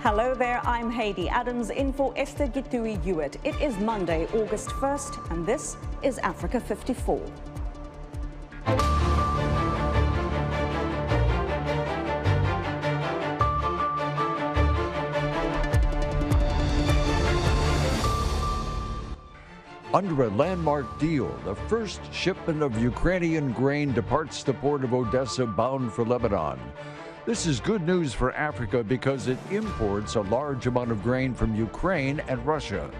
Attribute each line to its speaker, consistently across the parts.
Speaker 1: Hello there, I'm Heidi Adams in for Esther Gitui-Hewitt. It is Monday, August 1st, and this is Africa 54.
Speaker 2: Under a landmark deal, the first shipment of Ukrainian grain departs the port of Odessa bound for Lebanon. This is good news for Africa because it imports a large amount of grain from Ukraine and Russia.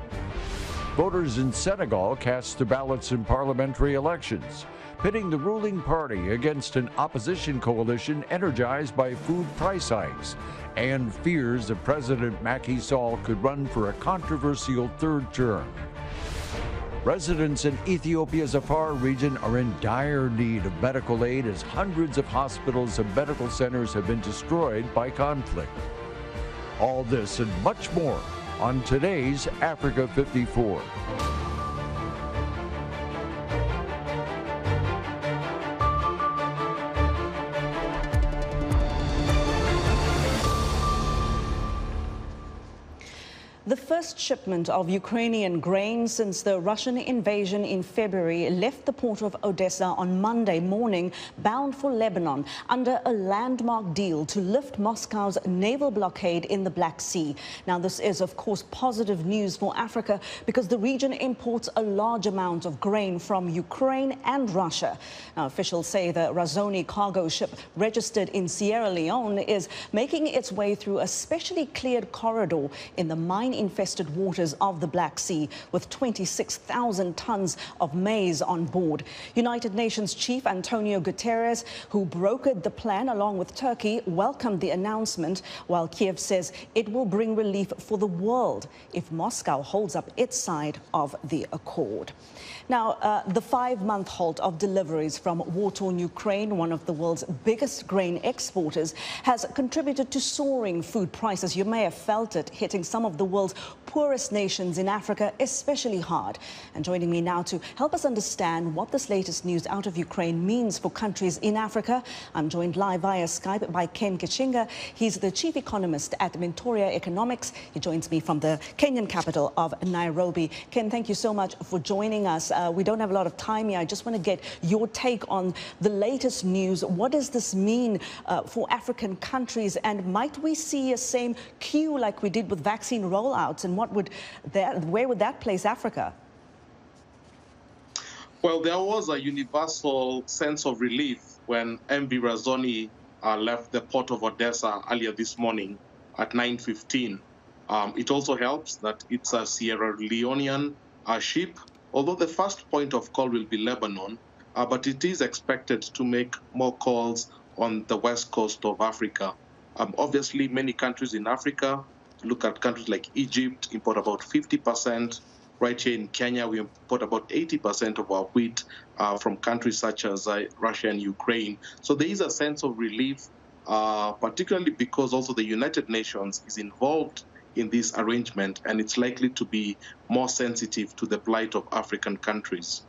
Speaker 2: Voters in Senegal cast their ballots in parliamentary elections, pitting the ruling party against an opposition coalition energized by food price hikes and fears that President Macky Sall could run for a controversial third term. Residents in Ethiopia's AFAR region are in dire need of medical aid as hundreds of hospitals and medical centers have been destroyed by conflict. All this and much more on today's Africa 54.
Speaker 1: The first shipment of Ukrainian grain since the Russian invasion in February left the port of Odessa on Monday morning, bound for Lebanon, under a landmark deal to lift Moscow's naval blockade in the Black Sea. Now, this is, of course, positive news for Africa because the region imports a large amount of grain from Ukraine and Russia. Now, officials say the Razoni cargo ship registered in Sierra Leone is making its way through a specially cleared corridor in the mine-infested waters of the Black Sea with 26,000 tons of maize on board. United Nations Chief Antonio Guterres, who brokered the plan along with Turkey, welcomed the announcement, while Kiev says it will bring relief for the world if Moscow holds up its side of the accord. Now, the 5-month halt of deliveries from war-torn Ukraine, one of the world's biggest grain exporters, has contributed to soaring food prices. You may have felt it hitting some of the world's poorest nations in Africa especially hard. And joining me now to help us understand what this latest news out of Ukraine means for countries in Africa, I'm joined live via Skype by Ken Kashinga. He's the chief economist at Mentoria Economics. He joins me from the Kenyan capital of Nairobi. Ken, thank you so much for joining us. We don't have a lot of time here. I just want to get your take on the latest news. What does this mean for African countries? And might we see a same queue like we did with vaccine rollouts? And where would that place Africa?
Speaker 3: Well, there was a universal sense of relief when MV Razoni left the port of Odessa earlier this morning at 9:15. It also helps that it's a Sierra Leonean ship, although the first point of call will be Lebanon, but it is expected to make more calls on the west coast of Africa. Obviously, many countries in Africa, look at countries like Egypt, import about 50%. Right here in Kenya, we import about 80% of our wheat from countries such as Russia and Ukraine. So there is a sense of relief, particularly because also the United Nations is involved in this arrangement, and it's likely to be more sensitive to the plight of African countries.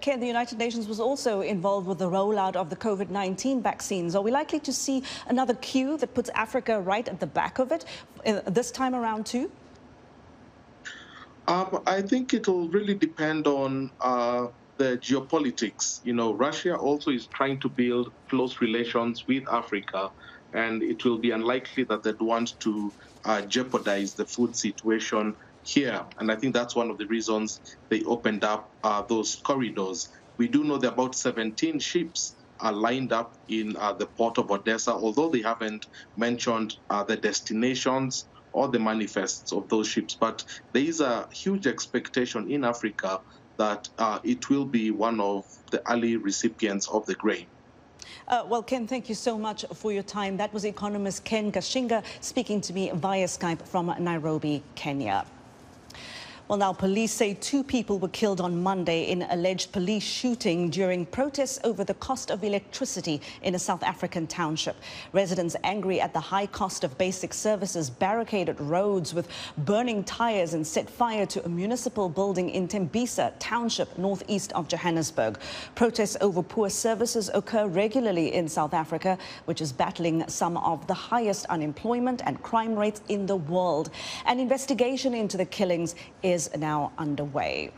Speaker 1: Ken, the United Nations was also involved with the rollout of the COVID-19 vaccines. Are we likely to see another queue that puts Africa right at the back of it this time around too?
Speaker 3: I think it will really depend on the geopolitics. You know, Russia also is trying to build close relations with Africa, and it will be unlikely that they'd want to jeopardize the food situation here. And I think that's one of the reasons they opened up those corridors. We do know that about 17 ships are lined up in the port of Odessa, although they haven't mentioned the destinations or the manifests of those ships. But there is a huge expectation in Africa that it will be one of the early recipients of the grain.
Speaker 1: Well, Ken, thank you so much for your time. That was economist Ken Kashinga speaking to me via Skype from Nairobi, Kenya. Well, now police say 2 people were killed on Monday in alleged police shooting during protests over the cost of electricity in a South African township. Residents angry at the high cost of basic services barricaded roads with burning tires and set fire to a municipal building in Tembisa township northeast of Johannesburg. Protests over poor services occur regularly in South Africa, which is battling some of the highest unemployment and crime rates in the world. An investigation into the killings is now underway.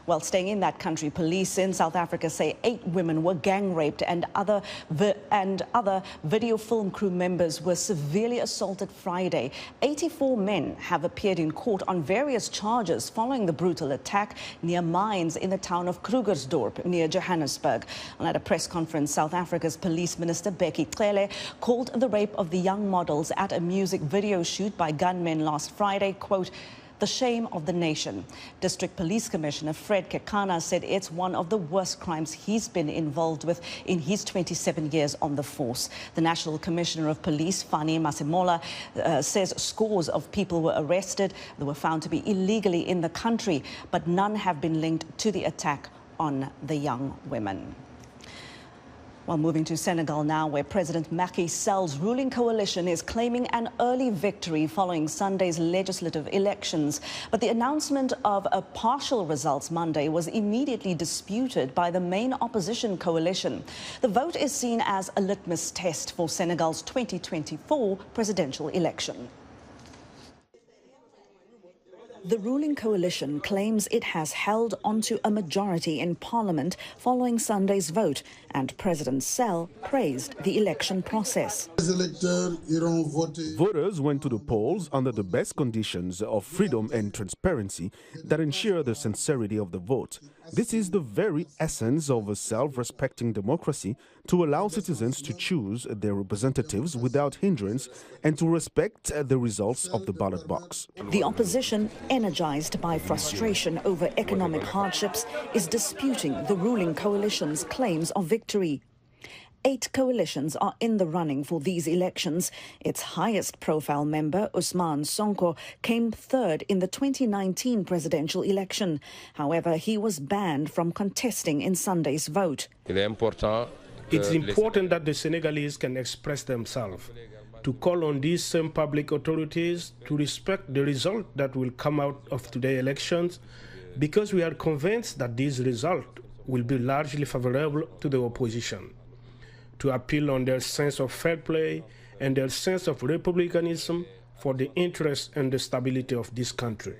Speaker 1: Well, staying in that country, police in South Africa say 8 women were gang raped and other video film crew members were severely assaulted Friday. 84 men have appeared in court on various charges following the brutal attack near mines in the town of Krugersdorp near Johannesburg. And at a press conference, South Africa's Police Minister Becky Cele called the rape of the young models at a music video shoot by gunmen last Friday, quote, the shame of the nation. District Police Commissioner Fred Kekana said it's one of the worst crimes he's been involved with in his 27 years on the force. The National Commissioner of Police, Fani Masemola, says scores of people were arrested. They were found to be illegally in the country, but none have been linked to the attack on the young women. Well, moving to Senegal now, where President Macky Sall's ruling coalition is claiming an early victory following Sunday's legislative elections. But the announcement of a partial results Monday was immediately disputed by the main opposition coalition. The vote is seen as a litmus test for Senegal's 2024 presidential election. The ruling coalition claims it has held onto a majority in Parliament following Sunday's vote, and President Sall praised the election process.
Speaker 4: Voters went to the polls under the best conditions of freedom and transparency that ensure the sincerity of the vote. This is the very essence of a self-respecting democracy, to allow citizens to choose their representatives without hindrance and to respect the results of the ballot box.
Speaker 1: The opposition, energized by frustration over economic hardships, is disputing the ruling coalition's claims of victory. 8 coalitions are in the running for these elections. Its highest profile member, Ousmane Sonko, came third in the 2019 presidential election. However, he was banned from contesting in Sunday's vote.
Speaker 5: It's important that the Senegalese can express themselves, to call on these same public authorities to respect the result that will come out of today's elections, because we are convinced that this result will be largely favorable to the opposition, to appeal on their sense of fair play and their sense of republicanism for the interest and the stability of this country.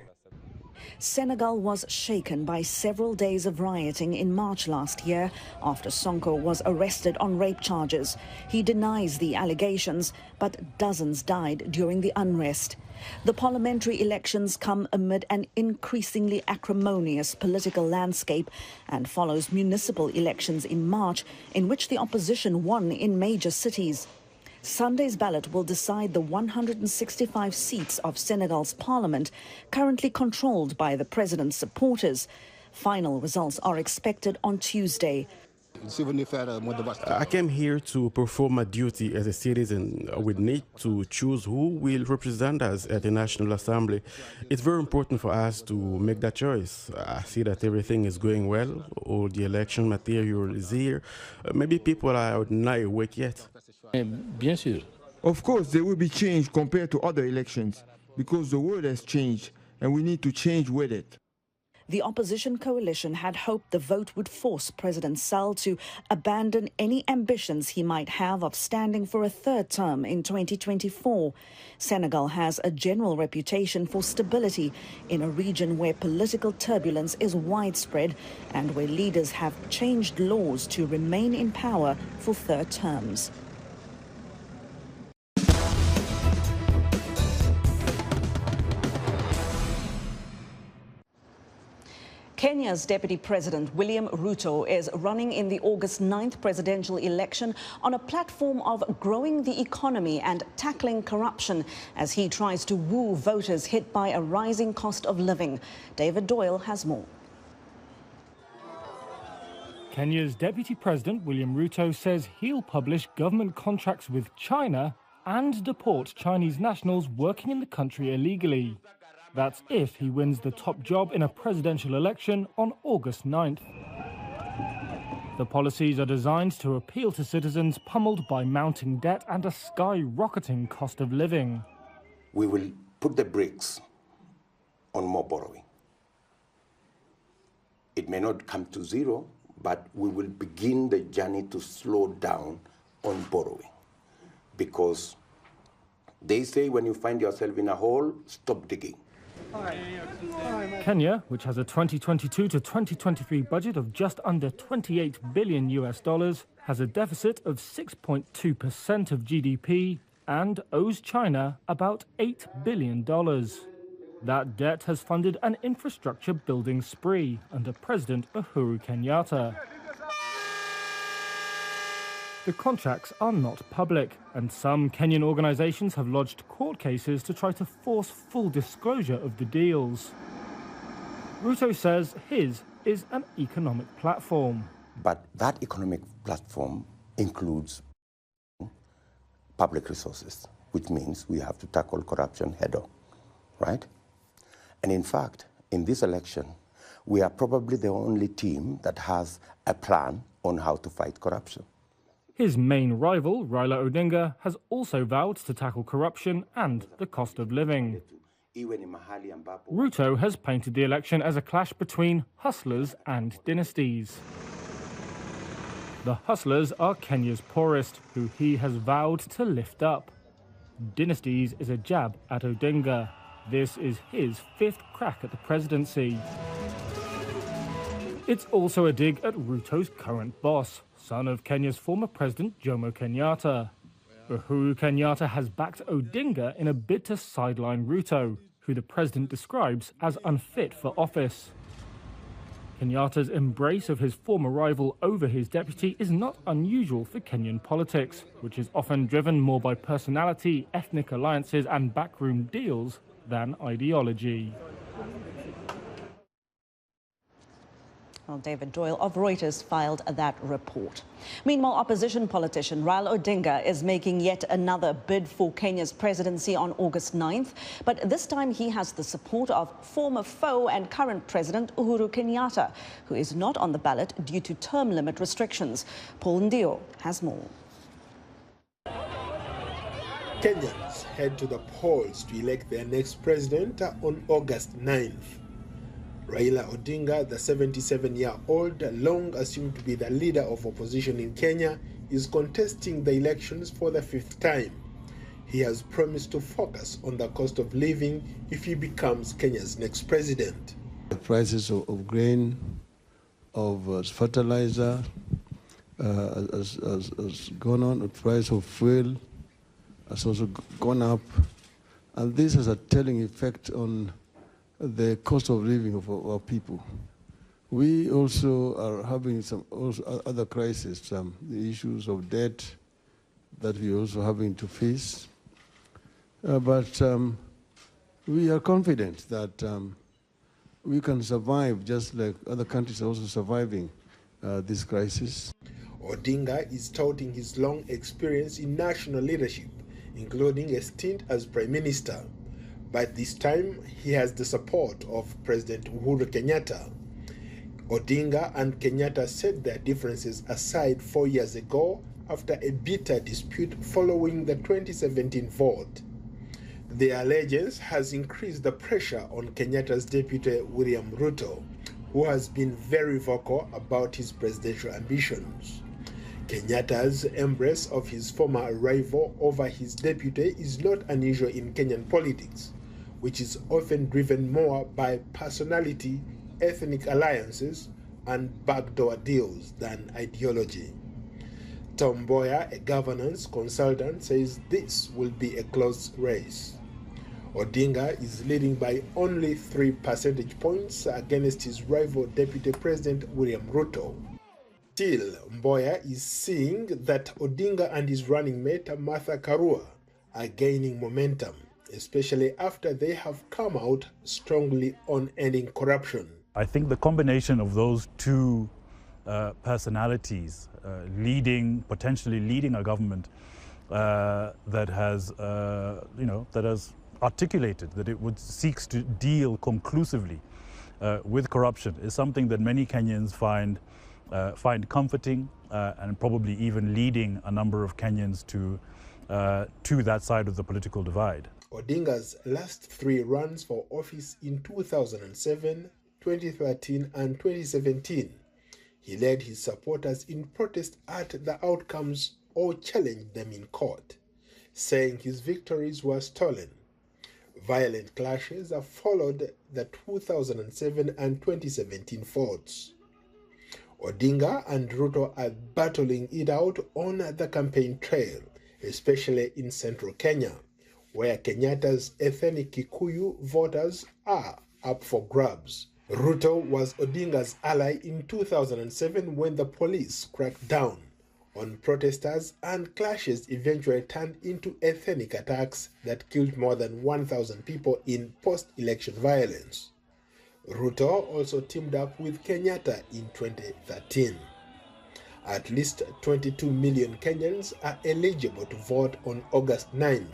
Speaker 1: Senegal was shaken by several days of rioting in March last year after Sonko was arrested on rape charges. He denies the allegations, but dozens died during the unrest. The parliamentary elections come amid an increasingly acrimonious political landscape and follows municipal elections in March, in which the opposition won in major cities. Sunday's ballot will decide the 165 seats of Senegal's parliament, currently controlled by the president's supporters. Final results are expected on Tuesday.
Speaker 4: I came here to perform my duty as a citizen. We need to choose who will represent us at the National Assembly. It's very important for us to make that choice. I see that everything is going well. All the election material is here. Maybe people are not awake yet.
Speaker 6: Of course, there will be change compared to other elections, because the world has changed and we need to change with it.
Speaker 1: The opposition coalition had hoped the vote would force President Sall to abandon any ambitions he might have of standing for a third term in 2024. Senegal has a general reputation for stability in a region where political turbulence is widespread and where leaders have changed laws to remain in power for third terms. Kenya's Deputy President William Ruto is running in the August 9th presidential election on a platform of growing the economy and tackling corruption as he tries to woo voters hit by a rising cost of living. David Doyle has more.
Speaker 7: Kenya's Deputy President William Ruto says he'll publish government contracts with China and deport Chinese nationals working in the country illegally. That's if he wins the top job in a presidential election on August 9th. The policies are designed to appeal to citizens pummeled by mounting debt and a skyrocketing cost of living.
Speaker 8: We will put the brakes on more borrowing. It may not come to zero, but we will begin the journey to slow down on borrowing. Because they say when you find yourself in a hole, stop digging.
Speaker 7: Kenya, which has a 2022 to 2023 budget of just under $28 billion, has a deficit of 6.2% of GDP and owes China about $8 billion. That debt has funded an infrastructure building spree under President Uhuru Kenyatta. The contracts are not public, and some Kenyan organizations have lodged court cases to try to force full disclosure of the deals. Ruto says his is an economic platform.
Speaker 8: But that economic platform includes public resources, which means we have to tackle corruption head-on, right? And in fact, in this election, we are probably the only team that has a plan on how to fight corruption.
Speaker 7: His main rival, Raila Odinga, has also vowed to tackle corruption and the cost of living. Ruto has painted the election as a clash between hustlers and dynasties. The hustlers are Kenya's poorest, who he has vowed to lift up. Dynasties is a jab at Odinga. This is his fifth crack at the presidency. It's also a dig at Ruto's current boss, son of Kenya's former president Jomo Kenyatta. Uhuru Kenyatta has backed Odinga in a bid to sideline Ruto, who the president describes as unfit for office. Kenyatta's embrace of his former rival over his deputy is not unusual for Kenyan politics, which is often driven more by personality, ethnic alliances and backroom deals than ideology.
Speaker 1: Well, David Doyle of Reuters filed that report. Meanwhile, opposition politician Raila Odinga is making yet another bid for Kenya's presidency on August 9th. But this time he has the support of former foe and current President Uhuru Kenyatta, who is not on the ballot due to term limit restrictions. Paul Ndio has more.
Speaker 9: Kenyans head to the polls to elect their next president on August 9th. Raila Odinga, the 77-year-old, long assumed to be the leader of opposition in Kenya, is contesting the elections for the fifth time. He has promised to focus on the cost of living if he becomes Kenya's next president.
Speaker 10: The prices of grain, of fertilizer has gone on. The price of fuel has also gone up. And this has a telling effect on the cost of living of our people. We also are having some other crises, the issues of debt that we're also having to face. But we are confident that we can survive just like other countries are also surviving this crisis.
Speaker 9: Odinga is touting his long experience in national leadership, including a stint as Prime Minister. But this time, he has the support of President Uhuru Kenyatta. Odinga and Kenyatta set their differences aside 4 years ago after a bitter dispute following the 2017 vote. Their allegiance has increased the pressure on Kenyatta's deputy William Ruto, who has been very vocal about his presidential ambitions. Kenyatta's embrace of his former rival over his deputy is not unusual in Kenyan politics, which is often driven more by personality, ethnic alliances, and backdoor deals than ideology. Tom Boyer, a governance consultant, says this will be a close race. Odinga is leading by only 3 percentage points against his rival Deputy President William Ruto. Still, Mboya is seeing that Odinga and his running mate Martha Karua are gaining momentum, especially after they have come out strongly on ending corruption.
Speaker 11: I think the combination of those two personalities potentially leading a government that has articulated that it would seeks to deal conclusively with corruption is something that many Kenyans find comforting and probably even leading a number of Kenyans to that side of the political divide.
Speaker 9: Odinga's last 3 runs for office in 2007, 2013 and 2017, he led his supporters in protest at the outcomes or challenged them in court, saying his victories were stolen. Violent clashes have followed the 2007 and 2017 votes. Odinga and Ruto are battling it out on the campaign trail, especially in central Kenya, where Kenyatta's ethnic Kikuyu voters are up for grabs. Ruto was Odinga's ally in 2007 when the police cracked down on protesters and clashes eventually turned into ethnic attacks that killed more than 1,000 people in post-election violence. Ruto also teamed up with Kenyatta in 2013. At least 22 million Kenyans are eligible to vote on August 9th.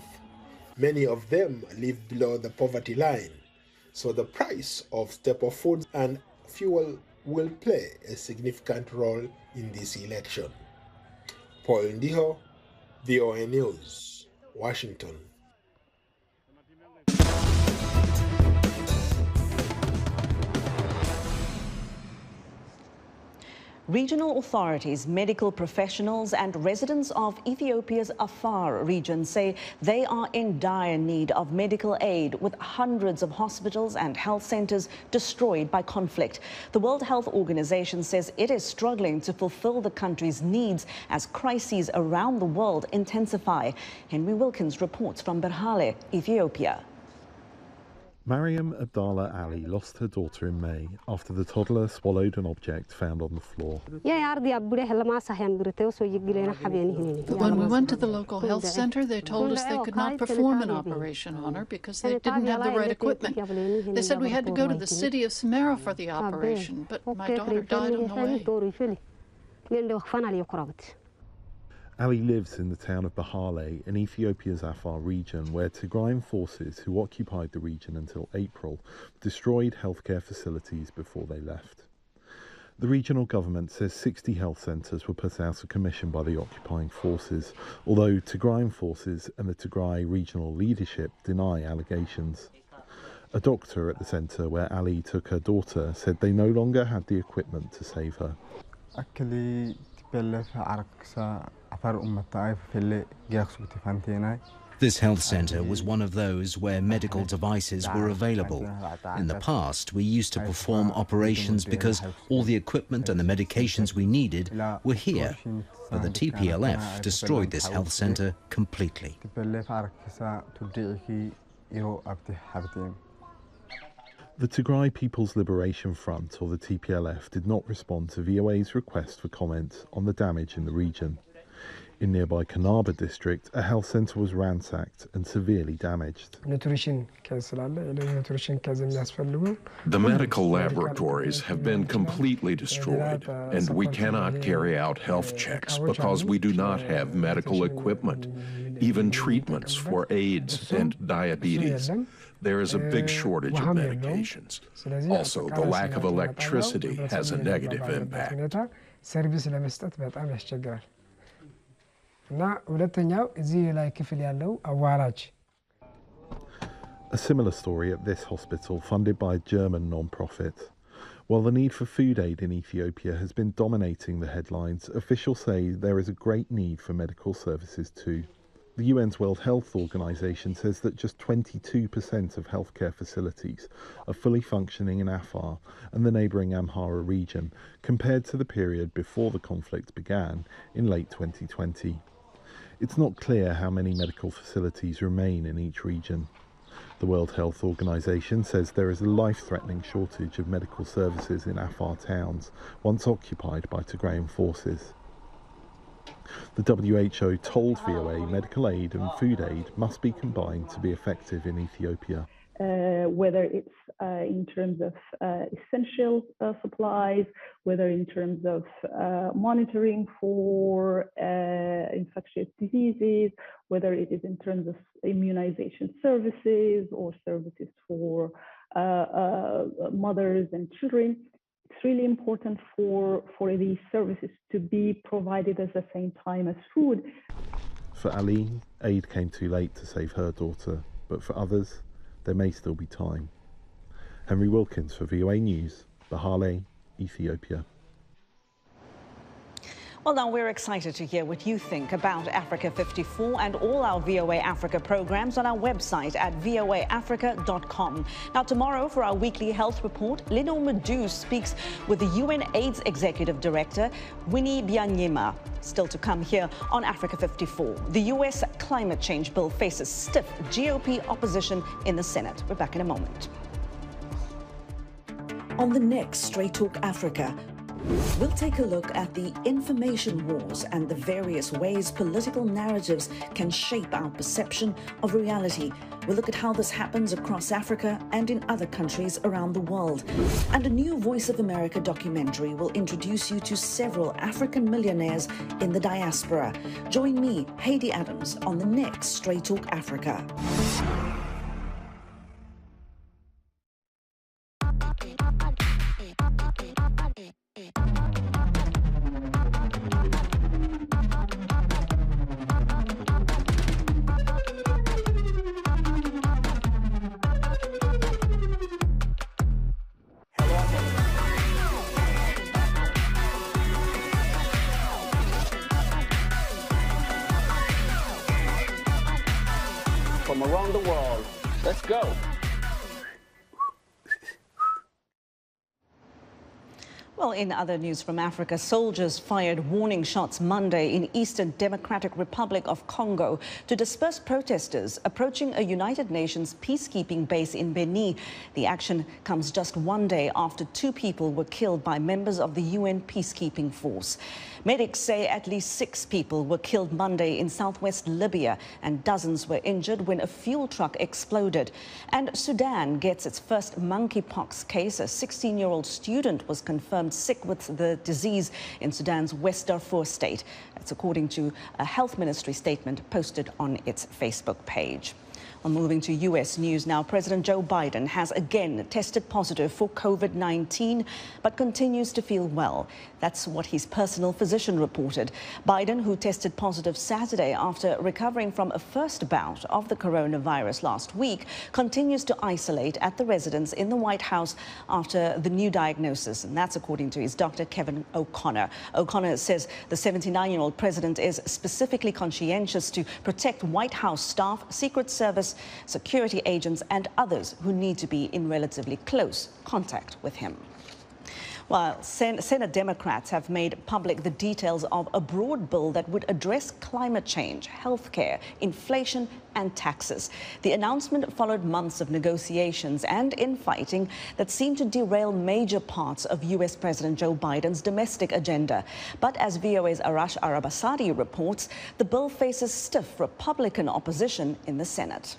Speaker 9: Many of them live below the poverty line, so the price of staple foods and fuel will play a significant role in this election. Paul Ndiho, VOA News, Washington.
Speaker 1: Regional authorities, medical professionals and residents of Ethiopia's AFAR region say they are in dire need of medical aid, with hundreds of hospitals and health centers destroyed by conflict. The World Health Organization says it is struggling to fulfill the country's needs as crises around the world intensify. Henry Wilkins reports from Berhale, Ethiopia.
Speaker 12: Mariam Abdallah Ali lost her daughter in May after the toddler swallowed an object found on the floor.
Speaker 13: When we went to the local health center, they told us they could not perform an operation on her because they didn't have the right equipment. They said we had to go to the city of Samara for the operation, but my daughter died on the way.
Speaker 12: Ali lives in the town of Bahale in Ethiopia's Afar region, where Tigrayan forces who occupied the region until April destroyed healthcare facilities before they left. The regional government says 60 health centres were put out of commission by the occupying forces, although Tigrayan forces and the Tigray regional leadership deny allegations. A doctor at the centre where Ali took her daughter said they no longer had the equipment to save her.
Speaker 14: This health centre was one of those where medical devices were available. In the past, we used to perform operations because all the equipment and the medications we needed were here, but the TPLF destroyed this health centre completely.
Speaker 12: The Tigray People's Liberation Front, or the TPLF, did not respond to VOA's request for comment on the damage in the region. In nearby Kanaba district, a health centre was ransacked and severely damaged.
Speaker 15: The medical laboratories have been completely destroyed, and we cannot carry out health checks because we do not have medical equipment, even treatments for AIDS and diabetes. There is a big shortage of medications. Also, the lack of electricity has a negative impact.
Speaker 12: A similar story at this hospital, funded by a German non-profit. While the need for food aid in Ethiopia has been dominating the headlines, officials say there is a great need for medical services too. The UN's World Health Organization says that just 22% of healthcare facilities are fully functioning in Afar and the neighbouring Amhara region, compared to the period before the conflict began in late 2020. It's not clear how many medical facilities remain in each region. The World Health Organization says there is a life-threatening shortage of medical services in Afar towns, once occupied by Tigrayan forces. The WHO told VOA medical aid and food aid must be combined to be effective in Ethiopia.
Speaker 16: whether it's in terms of essential supplies, whether in terms of monitoring for infectious diseases, whether it is in terms of immunization services or services for mothers and children. It's really important for these services to be provided at the same time as food.
Speaker 12: For Ali, aid came too late to save her daughter, but for others, there may still be time. Henry Wilkins for VOA News, Bahale, Ethiopia.
Speaker 1: Well, now we're excited to hear what you think about Africa 54 and all our VOA Africa programs on our website at voaafrica.com. Now, tomorrow for our weekly health report, Lino Madu speaks with the UN AIDS Executive Director, Winnie Byanyima. Still to come here on Africa 54. The U.S. climate change bill faces stiff GOP opposition in the Senate. We're back in a moment. On the next Straight Talk Africa, we'll take a look at the information wars and the various ways political narratives can shape our perception of reality. We'll look at how this happens across Africa and in other countries around the world. And a new Voice of America documentary will introduce you to several African millionaires in the diaspora. Join me, Haiti Adams, on the next Straight Talk Africa.
Speaker 17: From around the world. Let's go.
Speaker 1: Well, in other news from Africa, soldiers fired warning shots Monday in Eastern Democratic Republic of Congo to disperse protesters approaching a United Nations peacekeeping base in Beni. The action comes just one day after 2 people were killed by members of the UN peacekeeping force. Medics say at least 6 people were killed Monday in southwest Libya and dozens were injured when a fuel truck exploded. And Sudan gets its first monkeypox case. A 16-year-old student was confirmed sick with the disease in Sudan's West Darfur state. That's according to a health ministry statement posted on its Facebook page. Well, moving to U.S. news now, President Joe Biden has again tested positive for COVID-19, but continues to feel well. That's what his personal physician reported. Biden, who tested positive Saturday after recovering from a first bout of the coronavirus last week, continues to isolate at the residence in the White House after the new diagnosis, and that's according to his doctor, Kevin O'Connor. O'Connor says the 79-year-old president is specifically conscientious to protect White House staff, Secret Service, security agents and others who need to be in relatively close contact with him. While Senate Democrats have made public the details of a broad bill that would address climate change, healthcare, inflation and taxes. The announcement followed months of negotiations and infighting that seemed to derail major parts of U.S. President Joe Biden's domestic agenda. But as VOA's Arash Arabasadi reports, the bill faces stiff Republican opposition in the Senate.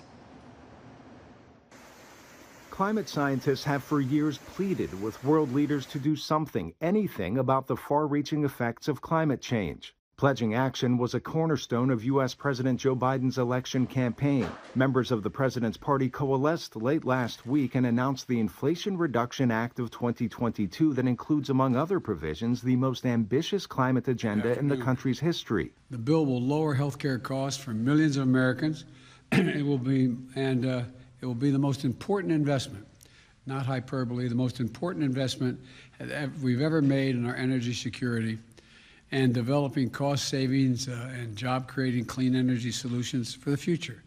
Speaker 18: Climate scientists have for years pleaded with world leaders to do something, anything about the far-reaching effects of climate change. Pledging action was a cornerstone of U.S. President Joe Biden's election campaign. Members of the president's party coalesced late last week and announced the Inflation Reduction Act of 2022 that includes, among other provisions, the most ambitious climate agenda in the country's history.
Speaker 19: The bill will lower health care costs for millions of Americans. It will be the most important investment, not hyperbole, the most important investment we've ever made in our energy security and developing cost savings and job-creating clean energy solutions for the future.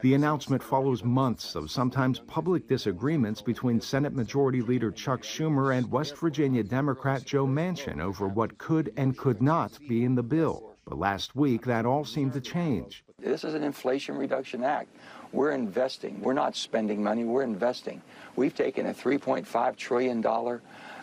Speaker 18: The announcement follows months of sometimes public disagreements between Senate Majority Leader Chuck Schumer and West Virginia Democrat Joe Manchin over what could and could not be in the bill. But last week, that all seemed to change.
Speaker 20: This is an Inflation Reduction Act. We're investing. We're not spending money. We're investing. We've taken a $3.5 trillion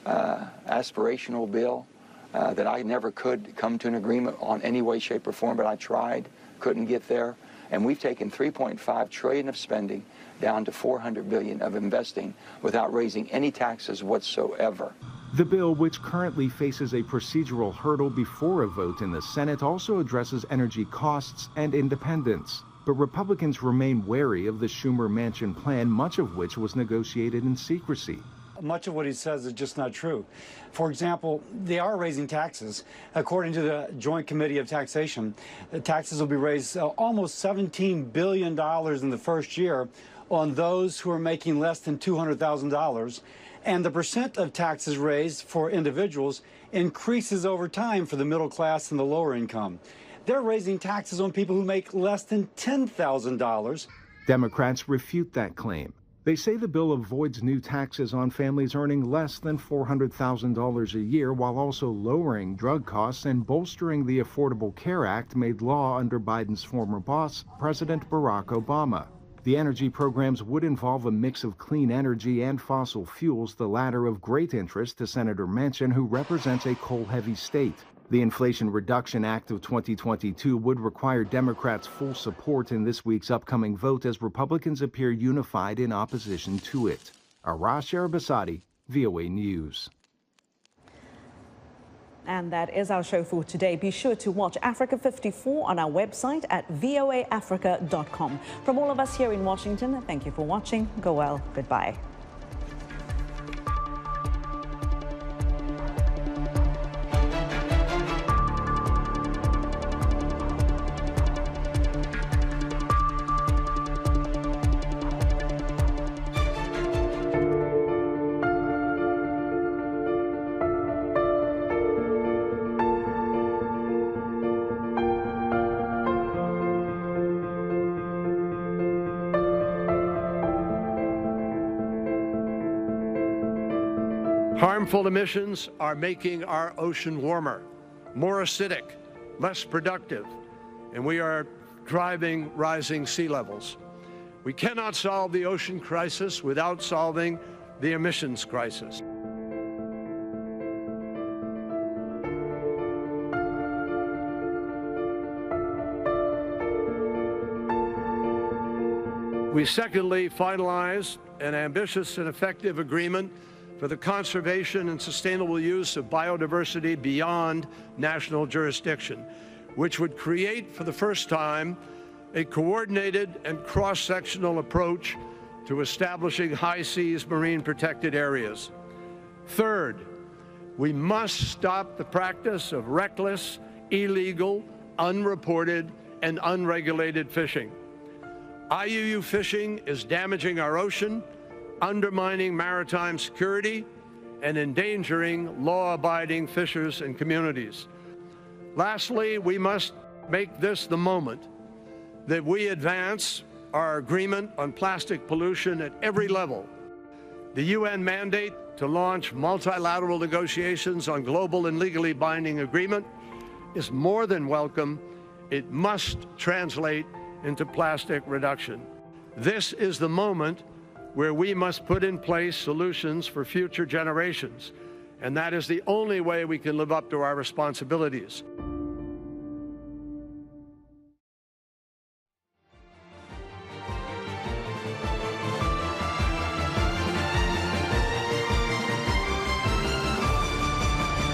Speaker 20: aspirational bill that I never could come to an agreement on any way, shape, or form, but I tried, couldn't get there. And we've taken $3.5 trillion of spending down to $400 billion of investing without raising any taxes whatsoever.
Speaker 18: The bill, which currently faces a procedural hurdle before a vote in the Senate, also addresses energy costs and independence. But Republicans remain wary of the Schumer-Manchin plan, much of which was negotiated in secrecy.
Speaker 21: Much of what he says is just not true. For example, they are raising taxes. According to the Joint Committee of Taxation, the taxes will be raised almost $17 billion in the first year on those who are making less than $200,000. And the percent of taxes raised for individuals increases over time for the middle class and the lower income. They're raising taxes on people who make less than $10,000.
Speaker 18: Democrats refute that claim. They say the bill avoids new taxes on families earning less than $400,000 a year, while also lowering drug costs and bolstering the Affordable Care Act made law under Biden's former boss, President Barack Obama. The energy programs would involve a mix of clean energy and fossil fuels, the latter of great interest to Senator Manchin, who represents a coal-heavy state. The Inflation Reduction Act of 2022 would require Democrats' full support in this week's upcoming vote as Republicans appear unified in opposition to it. Arash Arabasadi, VOA News.
Speaker 1: And that is our show for today. Be sure to watch Africa 54 on our website at voaafrica.com. From all of us here in Washington, thank you for watching. Go well. Goodbye.
Speaker 22: Harmful emissions are making our ocean warmer, more acidic, less productive, and we are driving rising sea levels. We cannot solve the ocean crisis without solving the emissions crisis. We secondly finalized an ambitious and effective agreement for the conservation and sustainable use of biodiversity beyond national jurisdiction, which would create for the first time a coordinated and cross-sectional approach to establishing high seas marine protected areas. Third, we must stop the practice of reckless, illegal, unreported, and unregulated fishing. IUU fishing is damaging our ocean, undermining maritime security, and endangering law-abiding fishers and communities. Lastly, we must make this the moment that we advance our agreement on plastic pollution at every level. The UN mandate to launch multilateral negotiations on global and legally binding agreement is more than welcome. It must translate into plastic reduction. This is the moment where we must put in place solutions for future generations, and that is the only way we can live up to our responsibilities.